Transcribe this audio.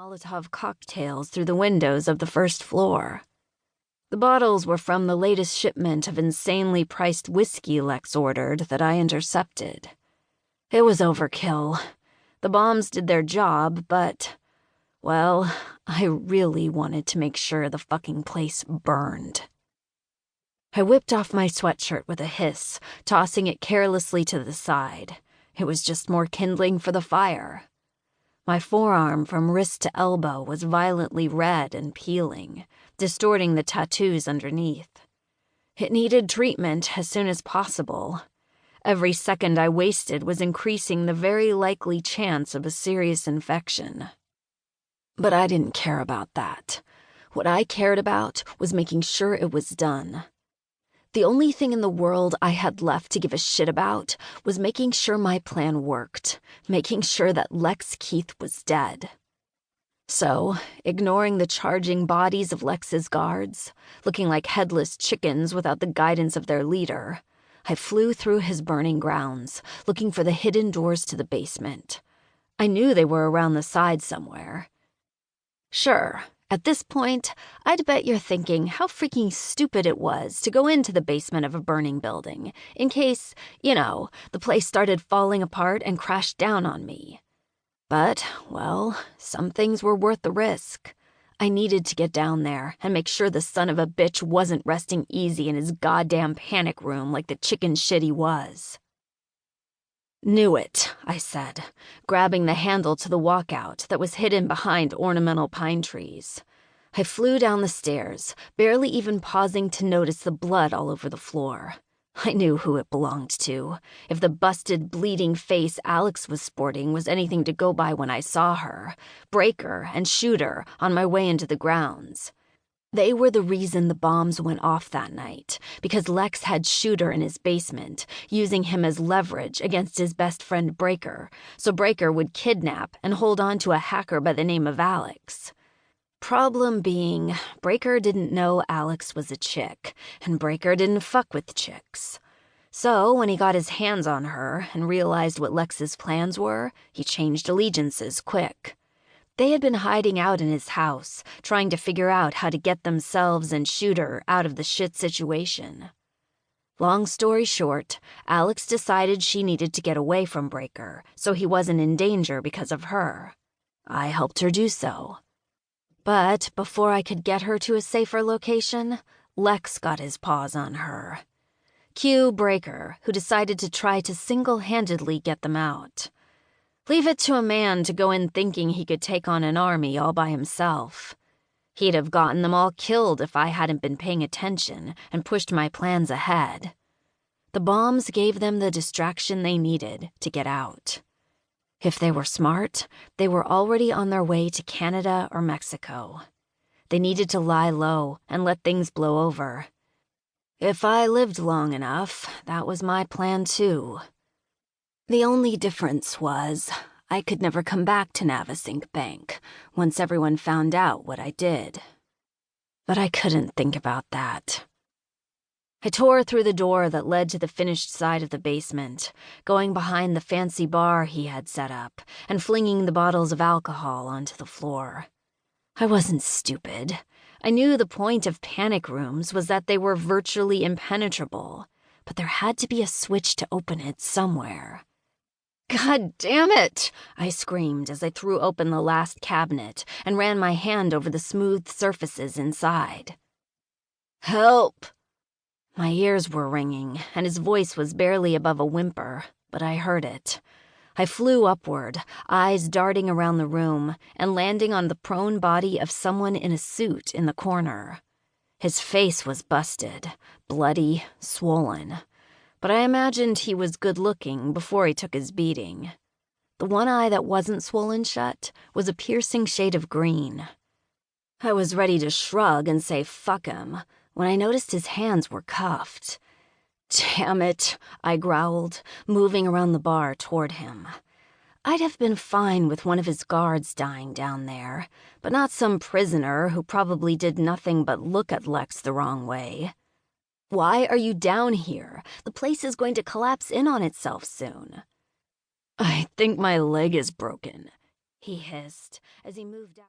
Molotov cocktails through the windows of the first floor. The bottles were from the latest shipment of insanely priced whiskey Lex ordered that I intercepted. It was overkill. The bombs did their job, but, well, I really wanted to make sure the fucking place burned. I whipped off my sweatshirt with a hiss, tossing it carelessly to the side. It was just more kindling for the fire. My forearm from wrist to elbow was violently red and peeling, distorting the tattoos underneath. It needed treatment as soon as possible. Every second I wasted was increasing the very likely chance of a serious infection. But I didn't care about that. What I cared about was making sure it was done. The only thing in the world I had left to give a shit about was making sure my plan worked, making sure that Lex Keith was dead. So, ignoring the charging bodies of Lex's guards, looking like headless chickens without the guidance of their leader, I flew through his burning grounds, looking for the hidden doors to the basement. I knew they were around the side somewhere. Sure. At this point, I'd bet you're thinking how freaking stupid it was to go into the basement of a burning building, in case, the place started falling apart and crashed down on me. But, well, some things were worth the risk. I needed to get down there and make sure the son of a bitch wasn't resting easy in his goddamn panic room like the chicken shit he was. "Knew it," I said, grabbing the handle to the walkout that was hidden behind ornamental pine trees. I flew down the stairs, barely even pausing to notice the blood all over the floor. I knew who it belonged to, if the busted, bleeding face Alex was sporting was anything to go by when I saw her, breaker and shooter, on my way into the grounds. They were the reason the bombs went off that night, because Lex had Shooter in his basement, using him as leverage against his best friend Breaker, so Breaker would kidnap and hold on to a hacker by the name of Alex. Problem being, Breaker didn't know Alex was a chick, and Breaker didn't fuck with chicks. So when he got his hands on her and realized what Lex's plans were, he changed allegiances quick. They had been hiding out in his house, trying to figure out how to get themselves and Shooter out of the shit situation. Long story short, Alex decided she needed to get away from Breaker, so he wasn't in danger because of her. I helped her do so. But before I could get her to a safer location, Lex got his paws on her. Cue Breaker, who decided to try to single-handedly get them out. Leave it to a man to go in thinking he could take on an army all by himself. He'd have gotten them all killed if I hadn't been paying attention and pushed my plans ahead. The bombs gave them the distraction they needed to get out. If they were smart, they were already on their way to Canada or Mexico. They needed to lie low and let things blow over. If I lived long enough, that was my plan too. The only difference was I could never come back to Navasink Bank once everyone found out what I did. But I couldn't think about that. I tore through the door that led to the finished side of the basement, going behind the fancy bar he had set up and flinging the bottles of alcohol onto the floor. I wasn't stupid. I knew the point of panic rooms was that they were virtually impenetrable, but there had to be a switch to open it somewhere. "God damn it!" I screamed as I threw open the last cabinet and ran my hand over the smooth surfaces inside. "Help!" My ears were ringing, and his voice was barely above a whimper, but I heard it. I flew upward, eyes darting around the room, and landing on the prone body of someone in a suit in the corner. His face was busted, bloody, swollen. But I imagined he was good-looking before he took his beating. The one eye that wasn't swollen shut was a piercing shade of green. I was ready to shrug and say fuck him when I noticed his hands were cuffed. "Damn it," I growled, moving around the bar toward him. I'd have been fine with one of his guards dying down there, but not some prisoner who probably did nothing but look at Lex the wrong way. "Why are you down here? The place is going to collapse in on itself soon." "I think my leg is broken," he hissed as he moved out.